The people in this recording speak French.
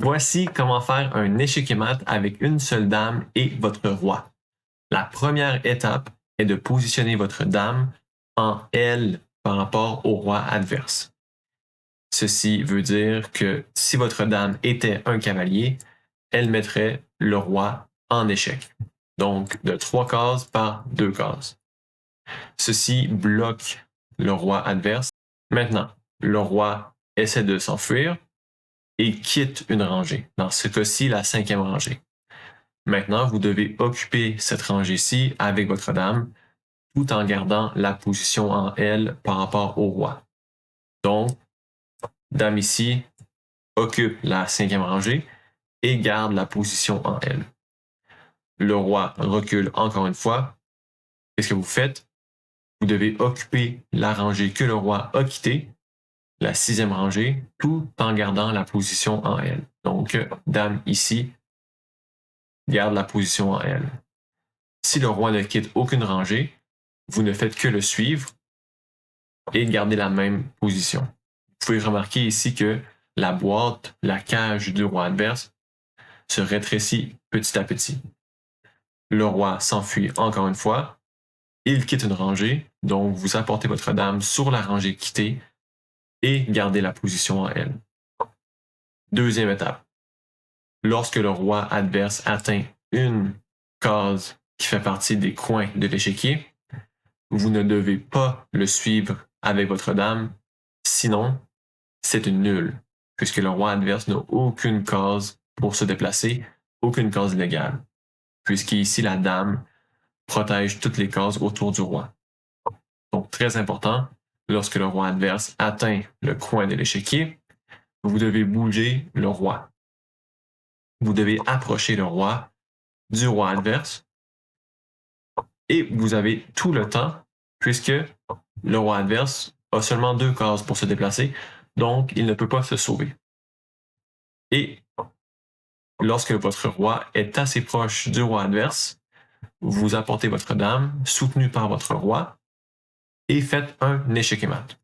Voici comment faire un échiquier mat avec une seule dame et votre roi. La première étape est de positionner votre dame en L par rapport au roi adverse. Ceci veut dire que si votre dame était un cavalier, elle mettrait le roi en échec. Donc de 3 cases par 2 cases. Ceci bloque le roi adverse. Maintenant, le roi essaie de s'enfuir et quitte une rangée. Dans ce cas-ci, la 5e rangée. Maintenant, vous devez occuper cette rangée-ci avec votre dame, tout en gardant la position en L par rapport au roi. Donc, dame ici occupe la 5e rangée et garde la position en L. Le roi recule encore une fois. Qu'est-ce que vous faites? Vous devez occuper la rangée que le roi a quittée, la 6e rangée, tout en gardant la position en L. Donc, dame ici garde la position en L. Si le roi ne quitte aucune rangée, vous ne faites que le suivre et garder la même position. Vous pouvez remarquer ici que la boîte, la cage du roi adverse, se rétrécit petit à petit. Le roi s'enfuit encore une fois. Il quitte une rangée, donc vous apportez votre dame sur la rangée quittée et gardez la position en L. Deuxième étape. Lorsque le roi adverse atteint une case qui fait partie des coins de l'échiquier, vous ne devez pas le suivre avec votre dame, sinon c'est une nulle, puisque le roi adverse n'a aucune case pour se déplacer, aucune case légale, puisqu'ici la dame protège toutes les cases autour du roi. Donc très important, lorsque le roi adverse atteint le coin de l'échiquier, vous devez bouger le roi. Vous devez approcher le roi du roi adverse et vous avez tout le temps, puisque le roi adverse a seulement 2 cases pour se déplacer, donc il ne peut pas se sauver. Et lorsque votre roi est assez proche du roi adverse, vous apportez votre dame, soutenue par votre roi, et faites un échiquier mat.